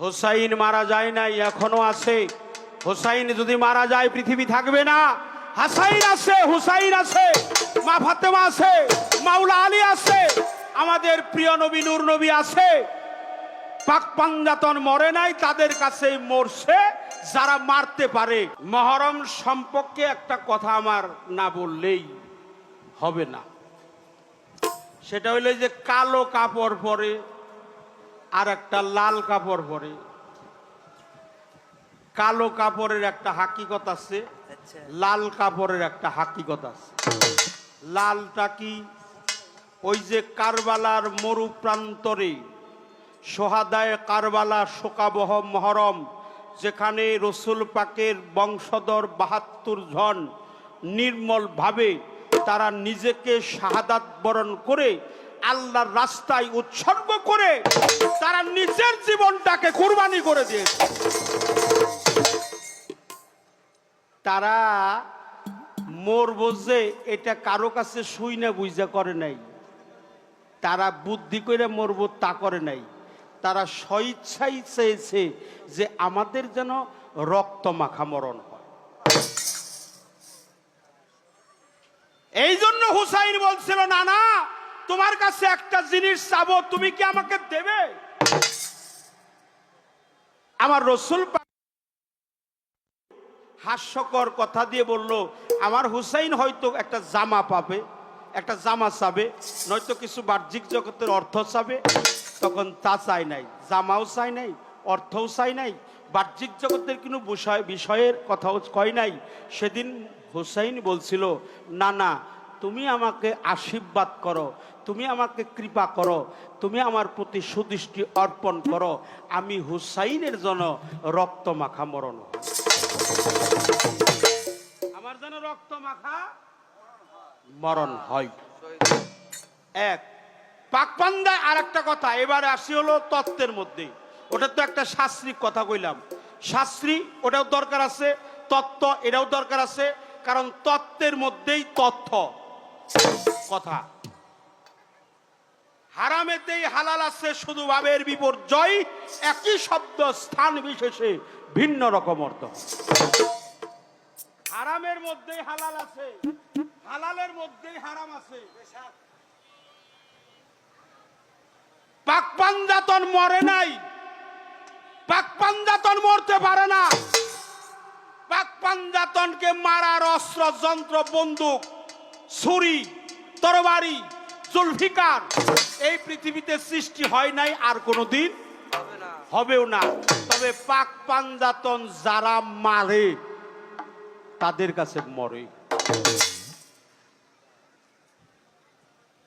হুসাইন মারা যায় নাই, এখনো আছে। হুসাইন যদি মারা যায় পৃথিবী থাকবে না। হাসাইন আছে, হুসাইন আছে, মা ফাতেমা আছে, মাওলা আলী আছে, আমাদের প্রিয় নবী নূর নবী আছে। পাক পাঞ্জাতন মরে নাই, তাদের কাছেই মরছে যারা মারতে পারে। মহরম সম্পর্কে একটা কথা আমার না বললেই হবে না। সেটা হইলে যে কালো কাপড় পরে আর একটা লাল কাপড় পরে। কালো কাপড়ের একটা হাকিকত আছে, লাল কাপড়ের একটা হাকিকত আছে। লালটা কি? ওই যে কারবালার মরু প্রান্তরে সোহাদায়ে কারবালা শোকাবহ মহরম, যেখানে রসুল পাকের বংশধর ৭২ জন নির্মল ভাবে তারা নিজেকে শাহাদাত বরণ করে আল্লাহর রাস্তায় উৎসর্গ করে তারা নিজের জীবনটাকে কুরবানি করে দিয়েছে। তারা মরবো যে এটা কারো কাছে শুই না বুঝা করে নাই, তারা বুদ্ধি করে মরবো তা করে নাই। তারা স্বইচ্ছাই চেয়েছে যে আমাদের যেন রক্ত মাখা মরণ হয়। এই জন্য হুসাইন বলছিল, না না, তোমার কাছে একটা জিনিস চাবো, তুমি কি আমাকে দেবে? আমার রসুল হাস্যকর কথা দিয়ে বলল, আমার হুসাইন হয়তো একটা জামা পাবে, একটা জামা চাবে, নয়তো কিছু বাহ্যিক জগতের অর্থ চাবে। তখন তা চাই নাই, জামাও চাই নাই, অর্থও চাই নাই, বাহ্যিক জগতের কোনো বিষয়ের কথাও কয় নাই। সেদিন হুসাইন বলছিল, না না, তুমি আমাকে আশীর্বাদ করো, তুমি আমাকে কৃপা করো, তুমি আমার প্রতি সুদৃষ্টি অর্পণ করো, আমি হুসাইনের জন্য রক্ত মাখা মরণ হয়, আমার যেন রক্ত মাখা মরণ হয়। এক পাকপান্দায় আর একটা কথা। এবারে আসি হলো তত্ত্বের মধ্যে। ওটা তো একটা শাস্ত্রিক কথা কইলাম, শাস্ত্রী ওটাও দরকার আছে, তত্ত্ব এটাও দরকার আছে, কারণ তত্ত্বের মধ্যেই তথ্য কথা। হারামেতেই হালাল আছে, শুধু ভাবের বিপর্যয়, একই শব্দ স্থান বিশেষে ভিন্ন রকম অর্থ। হারামের মধ্যেই হালাল আছে, হালালের মধ্যেই হারাম আছে। পাক পাঞ্জাতন মরে নাই, পাক পাঞ্জাতন মরতে পারে না। পাক পাঞ্জাতনকে মারার অস্ত্র, যন্ত্র, বন্দুক, ছুরি, তরবারি, জুলফিকার এই পৃথিবীতে সৃষ্টি হয় নাই, আর কোনোদিন হবেও না। তবে পাক পাঞ্জাতন যারা মারে তাদের কাছে মরে।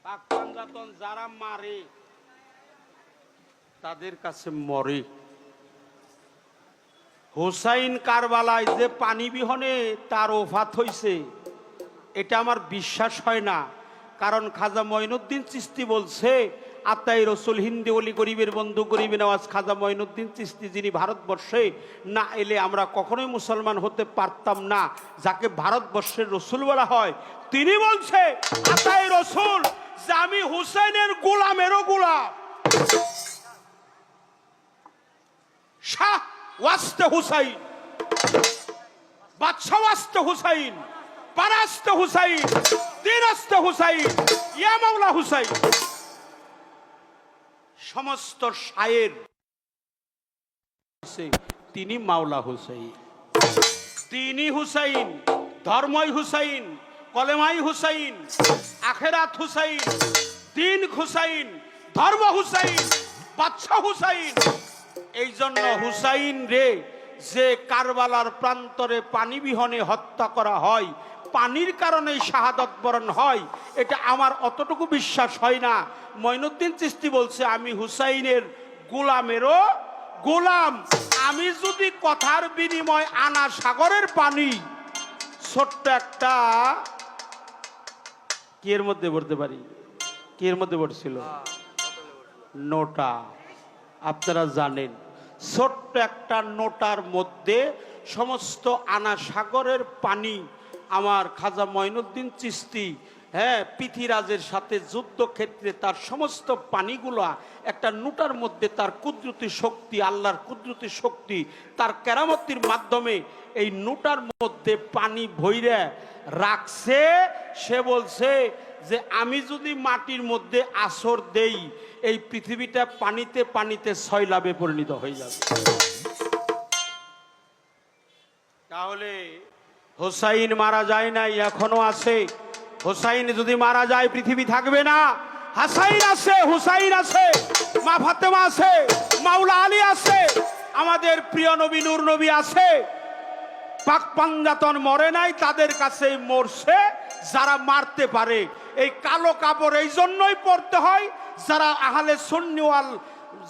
পাক পাঞ্জাতন যারা মারে তাদের কাছে মরে। হুসাইন কারবালায় যে পানি বিহনে তার ওফাত হইছে, এটা আমার বিশ্বাস হয় না। কারণ খাজা মঈনুদ্দিন চিশতি বলছে, আত্মাই রসুল হিন্দি অলি গরিবের বন্ধু গরিবে নওয়াজ খাজা মঈনুদ্দিন চিশতি, যিনি ভারতবর্ষে না এলে আমরা কখনোই মুসলমান হতে পারতাম না, যাকে ভারতবর্ষের রসুল বলা হয়, তিনি বলছে আত্মাই রসুল যে আমি হুসাইনের গোলামেরও গোলাম। শাহ ওয়াস্তে হুসাইন, বাদশাহ ওয়াস্তে হুসাইন, পারাস্তে হুসাইন, দিনাস্তে হুসাইন, ইয়া মাওলা হুসাইন। সমস্ত শায়ের তিনি মাওলা হুসাইন, তিনি হুসাইন, ধর্মই হুসাইন, কলেমাই হুসাইন, আখেরাত হুসাইন, দিন হুসাইন, ধর্ম হুসাইন, বাদশাহ হুসাইন। এই জন্য হুসাইন রে যে কারবালার প্রান্তরে পানি বিহনে হত্যা করা হয়, পানির কারণে শাহাদাত বরণ হয়, এটা আমার অতটুকু বিশ্বাস হয় না। মঈনুদ্দিন চিশতি বলছে আমি হুসাইনের গোলামেরও গোলাম। আমি যদি কথার বিনিময় আনা সাগরের পানি ছোট্ট একটা কি এর মধ্যে পড়তে পারি, কি এর মধ্যে পড়ছিল, নোটা, আপনারা জানেন, ছোট্ট একটা নোটার মধ্যে সমস্ত আনা সাগরের পানি আমার খাজা মঈনুদ্দিন চিশতি হ্যাঁ, পৃথিরাজের সাথে যুদ্ধক্ষেত্রে তার সমস্ত পানিগুলা একটা নুটার মধ্যে তার কুদরতি শক্তি, আল্লাহর কুদরতি শক্তি, তার কেরামতির মাধ্যমে এই নুটার মধ্যে পানি ভইরা রাখছে। সে বলছে যে আমি যদি মাটির মধ্যে আসর দেই, এই পৃথিবীটা পানিতে পানিতে সয়লাবে পরিণত হয়ে যাবে। তাহলে হোসাইন মারা যায় নাই, এখনো আছে। হোসাইন যদি মারা যায় পৃথিবী থাকবে না। হাসাইন আছে, হুসাইন আছে, মা ফাতেমা আছে, মাওলা আলী আছে, আমাদের প্রিয় নবী নূর নবী আছে। পাক পাঞ্জাতন মরে নাই, তাদের কাছেই মরছে যারা মারতে পারে। এই কালো কাপড় এই জন্যই পরতে হয় যারা আহলে সুন্নি ওয়াল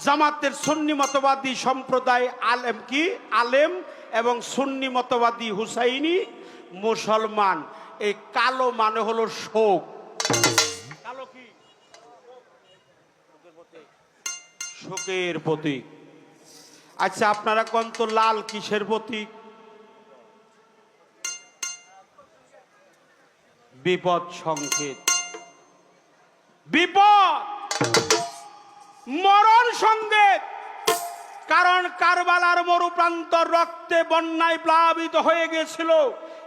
জামাতের সুন্নি মতবাদী সম্প্রদায় আলেম এবং সুন্নি মতবাদী হুসাইনি মুসলমান। এই কালো মানে হলো শোক। কালো কি? শোকের প্রতীক। আচ্ছা, আপনারা কোন তো লাল কিসের প্রতীক? বিপদ সংকেত, বিপদ, মরণ সংকেত। কারণ কারবালার মরুপ্রান্তর রক্তে বন্যায় প্লাবিত হয়ে গেছিল,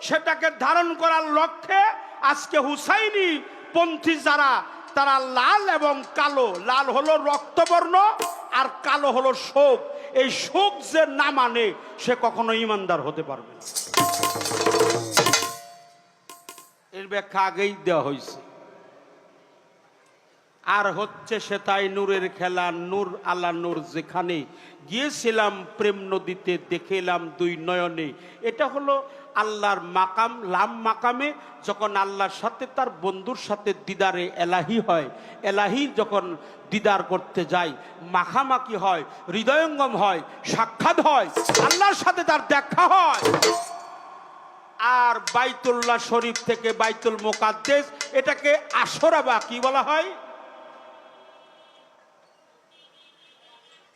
সেটাকে ধারণ করার লক্ষ্যে আজকে হুসাইনি পন্থী যারা, তারা লাল এবং কালো, লাল হলো রক্তবর্ণ আর কালো হলো শোক। এই শোক যে না মানে সে কখনো ইমানদার হতে পারবে না। এর ব্যাখ্যা আগেই দেওয়া হয়েছে। আর হচ্ছে সে তাই নূরের খেলা, নূর আলা নূর। যেখানে গিয়েছিলাম প্রেম নদীতে, দেখেলাম দুই নয়নে। এটা হলো আল্লাহর মাকাম, লাম মাকামে যখন আল্লাহর সাথে তার বন্ধুর সাথে দিদারে এলাহি হয়, এলাহি যখন দিদার করতে যায়, মাখামাখি হয়, হৃদয়ঙ্গম হয়, সাক্ষাৎ হয়, আল্লাহর সাথে তার দেখা হয়। আর বাইতুল্লাহ শরীফ থেকে বাইতুল মুকাদ্দেস, এটাকে আসরা বা কি বলা হয়।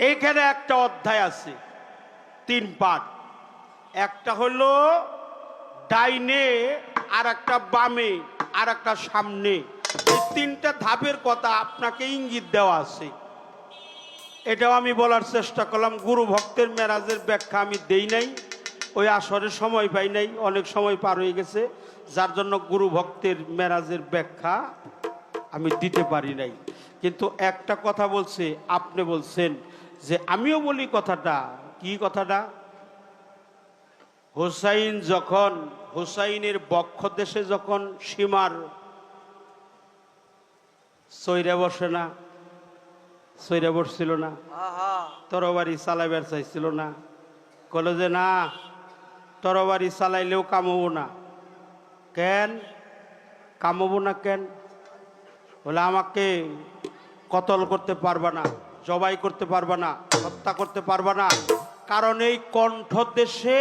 এইখানে একটা অধ্যায় আছে, 3 পাঠ। একটা হলো ডাইনে, আর একটা বামে, আর একটা সামনে। এই 3টা ধাপের কথা আপনাকে ইঙ্গিত দেওয়া আছে। এটাও আমি বলার চেষ্টা করলাম। গুরু ভক্তের মেরাজের ব্যাখ্যা আমি দেই নাই, ওই আসরের সময় পাই নাই, অনেক সময় পার হয়ে গেছে, যার জন্য গুরু ভক্তের মেরাজের ব্যাখ্যা আমি দিতে পারি নাই। কিন্তু একটা কথা বলছে, আপনি বলছেন যে আমিও বলি কথাটা। কি কথাটা? হোসাইন যখন, হোসাইনের বক্ষ দেশে যখন সীমার সৈরা বসে না, সৈরা বসছিল না, তরবারি চালাইবার চাইছিল না, কলে যে না, তরবারি চালাইলেও কামবো না। কেন কামবো না? কেন বলে আমাকে কতল করতে পারবা না, জবাই করতে পারবা না, হত্যা করতে পারবা না। কারণ এই কণ্ঠ দেশে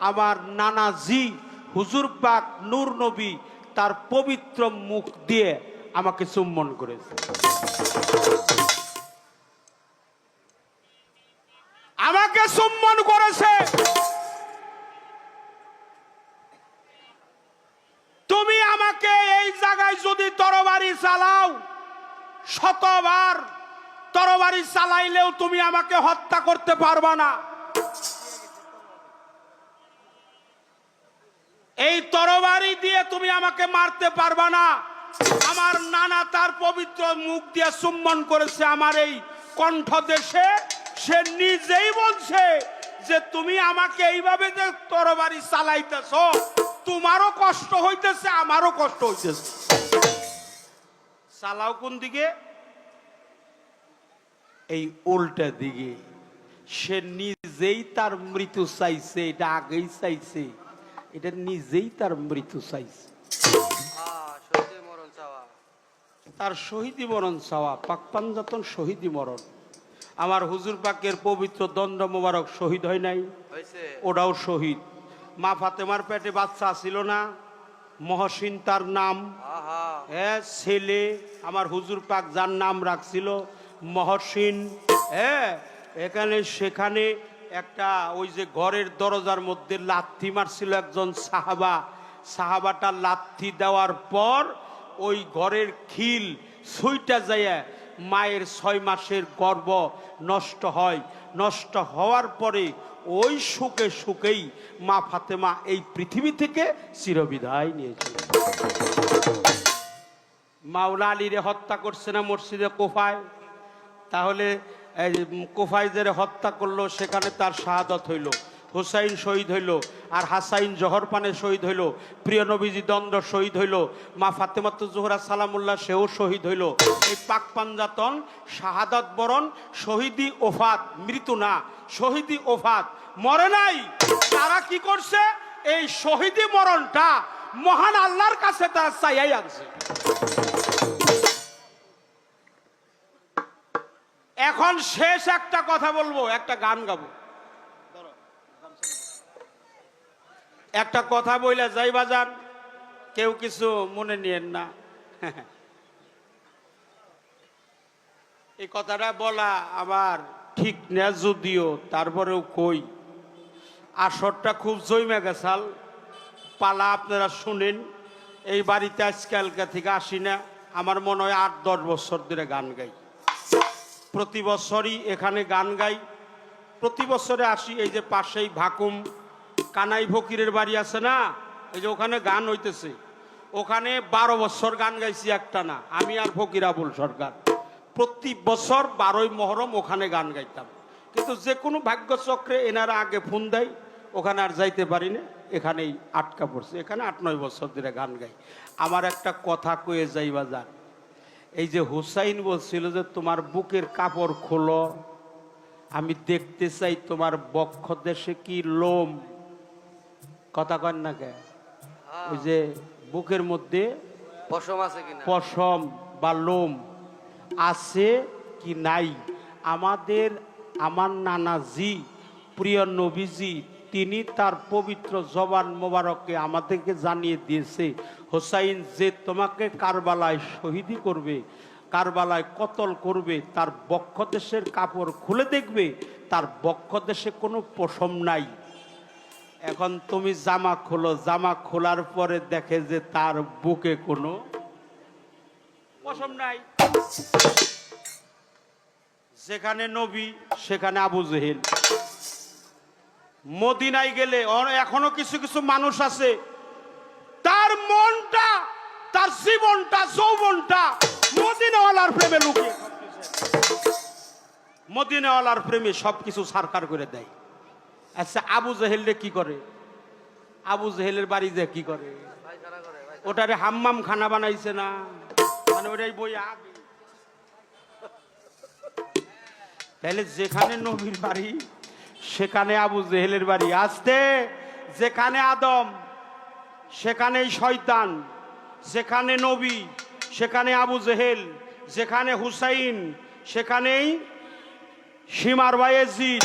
আমার নানাজি হুজুর পাক নূর নবী তার পবিত্র মুখ দিয়ে আমাকে চুম্বন করেছে, আমাকে চুম্বন করেছে। তুমি আমাকে এই জায়গায় যদি তরবারি চালাও, শতবার তরবারি চালাইলেও তুমি আমাকে হত্যা করতে পারবা না। এই তরবারি দিয়ে তুমি আমাকে মারতে পারবা না। আমার নানা তার পবিত্র মুখ দিয়ে চুম্বন করেছে আমার এই কণ্ঠ দেশে। সে নিজেই বলছে যে তুমি আমাকে এইভাবে যে তরবারি চালাইতেছ, তোমারও কষ্ট হইতেছে, আমারও কষ্ট হইতেছে। চালাও কোন দিকে? এই উল্টা দিকে। সে নিজেই তার মৃত্যু চাইছে, এটা আগেই চাইছে, এটা নিজেই তার মৃত্যু চাইছে, তার শহীদি মরণ চাওয়া। পাক পাঞ্জাতন শহীদি মরণ। আমার হুজুর পাকের পবিত্র দণ্ড মোবারক শহীদ হয় নাই, ওটাও শহীদ। মা ফাতেমার পেটে বাচ্চা ছিল না, মহসিন তার নাম। হ্যাঁ, ছেলে আমার হুজুর পাক যার নাম রাখছিল মহসিন। হ্যাঁ, এখানে সেখানে একটা ওই যে ঘরের দরজার মধ্যে লাথি মারছিল একজন সাহাবা। সাহাবাটা লাথি দেওয়ার পর ওই ঘরের খিল সুইটা যাইয়া মায়ের 6 মাসের গর্ভ নষ্ট হয়। নষ্ট হওয়ার পরে ওই সুখে সুখেই মা ফাতেমা এই পৃথিবী থেকে চিরবিদায় নিয়েছে। মাওলা আলীরে হত্যা করছে না মসজিদে কোফায়? তাহলে কোফায় যে হত্যা করলো সেখানে তার শাহাদত হইল, হুসাইন শহীদ হইল, আর হাসাইন জহরপানে শহীদ হইল, প্রিয় নবীজি দ্বন্দ্ব শহীদ হইল, মা ফাতেমাতুজ জোহরা সালামুল্লাহ সেও শহীদ হইল। এই পাক পাঞ্জাতন শাহাদত বরণ, শহীদি ওফাত, মৃত্যু না, শহীদি ওফাত, মরে নাই। তারা কি করছে? এই শহীদি মরণটা মহান আল্লাহর কাছে তারা চাইয়াই আনছে। এখন শেষ একটা কথা বলবো, একটা গান গাবো। একটা কথা বইলা যাই বাজান, কেউ কিছু মনে নিয়েন না। এই কথাটা বলা আমার ঠিক না, যদিও তারপরেও কই আসরটা খুব জমে গেছাল। পালা আপনারা শুনেন। এই বাড়িতে আজকালকা থেকে আসি না, আমার মনে হয় 8-10 বছর ধরে গান গাই। প্রতি বছরই এখানে গান গাই, প্রতি বছরে আসি। এই যে পাশেই ভাকুম কানাই ফকিরের বাড়ি আছে না, এই যে ওখানে গান হইতেছে, ওখানে 12 বছর গান গাইছি একটা না, আমি আর ফকির আবুল সরকার। প্রতি বছর 12ই মহরম ওখানে গান গাইতাম। কিন্তু যে কোনো ভাগ্যচক্রে এনারা আগে ফোন দেয়, ওখানে আর যাইতে পারি না, এখানেই আটকা পড়ছে। এখানে 8-9 বছর ধরে গান গাই। আমার একটা কথা কয়ে যাই বাজার, এই যে হুসাইন বলছিল যে তোমার বুকের কাপড় খোলো, আমি দেখতে চাই তোমার বক্ষ দেশে কি লোম। কথা কন না কে? ওই যে বুকের মধ্যে পশম আছে কিনা, পশম বা লোম আছে কি নাই। আমার নানাজি প্রিয় নবীজি তিনি তার পবিত্র জবান মোবারকে আমাদেরকে জানিয়ে দিয়েছে, হোসাইন যে তোমাকে কারবালায় শহীদি করবে, কারবালায় কতল করবে, তার বক্ষ দেশের কাপড় খুলে দেখবে, তার বক্ষ দেশে কোনো পশম নাই। এখন তুমি জামা খোলো, জামা খোলার পরে দেখে যে তার বুকে কোনো পশম নাই। যেখানে নবী সেখানে আবু জেহেল। মদিনায় গেলে এখনো কিছু কিছু মানুষ আছে, তার মনটা, তার জীবনটা, যৌবনটা মদিনাওয়ালার প্রেমে লুকিয়ে, মদিনাওয়ালার প্রেমে সবকিছু সারকার করে দেয়। আচ্ছা, আবু জেহেল কি করে? আবু জেহেলের বাড়ি যে কি করে? ওটারে হাম্মাম খানা বানাইছে না, মানে ওটাই বই আগে। তাহলে যেখানে নবীর বাড়ি সেখানে আবু জেহেলের বাড়ি। আসতে যেখানে আদম সেখানেই শয়তান, যেখানে নবী সেখানে আবু জেহেল, যেখানে হুসাইন সেখানেই সীমার বায়েজিদ,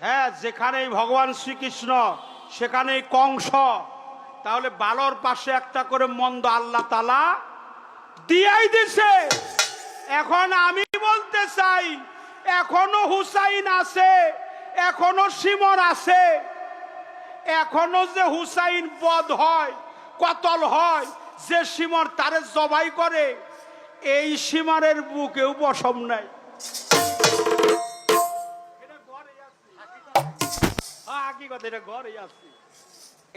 হ্যাঁ, যেখানেই ভগবান শ্রীকৃষ্ণ সেখানেই কংস। তাহলে ভালোর পাশে একটা করে মন্দ আল্লাহ তাআলা দিয়াই দিছে। এখন আমি বলতে চাই, এখনো হুসাইন আছে, এখনো সিমর আছে, এখনো যে হুসাইন বধ হয়, কতল হয়, যে সিমর তারে জবাই করে, এই সিমারের বুকেও পশম নাই।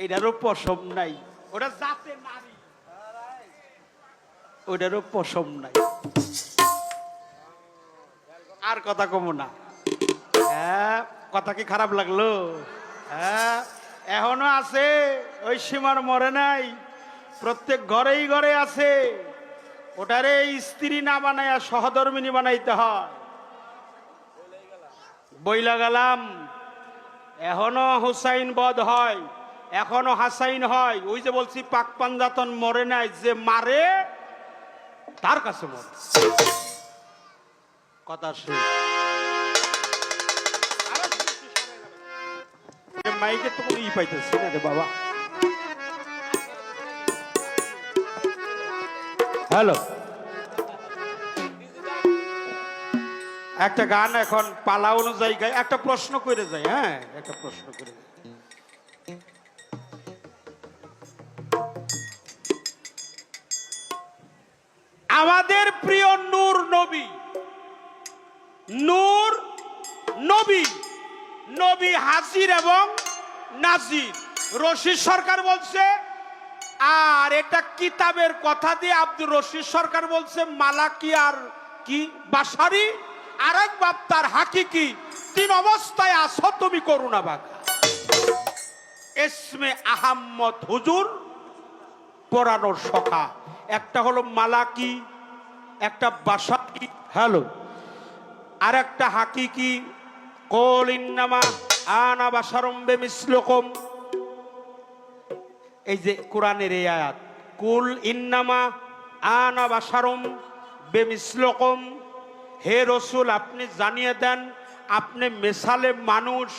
এটারও পশম নাই, ওটা জাতে নারী, ওটারও পশম নাই। আর কথা কম না, হ্যাঁ, কথা কি খারাপ লাগলো? হ্যাঁ, এখনো আছে, ওই সীমার মরে নাই, প্রত্যেক ঘরেই ঘরে আছে। ওটারে স্ত্রী না বানাইয়া সহধর্মিনী বানাইতে হয়। বইলা গেলাম, এখনো হুসাইন বধ হয়, এখনো হাসাইন হয়। ওই যে বলছি পাক পাঞ্জাতন মরে নাই, যে মারে তার কাছে মরে। কথা শেষ। মাইকে তো কোনো ই পাইতেছি না রে বাবা। হ্যালো, একটা গান এখন পালা অনুযায়ী গাই, একটা প্রশ্ন করে যাই। হ্যাঁ, একটা প্রশ্ন করে যাই। আমাদের প্রিয় নূর নবী, নূর নবী, নবী হাজির এবং নাজির। রশিদ সরকার বলছে, আর এটা কিতাবের কথা দিয়ে আব্দুর রশিদ সরকার বলছে মালাকি আর কি বাসারি, আর এক বাপ তার হাকিকি, তিন অবস্থায় আসো তুমি করুণা বাঘা। এসমে আহম্মদ হুজুর পড়ানোর সখা, একটা হলো মালাকি, একটা বাসারি, হ্যালো, আর একটা হাকিকি। কুল ইন্নামা আনা বাশারুম বিমিসলিকুম, এই যে কোরআনের এই আয়াত, কুল ইন্নামা আনা বাশারুম বিমিসলিকুম, হে রসুল আপনি জানিয়ে দেন আপনি মেসালে মানুষ,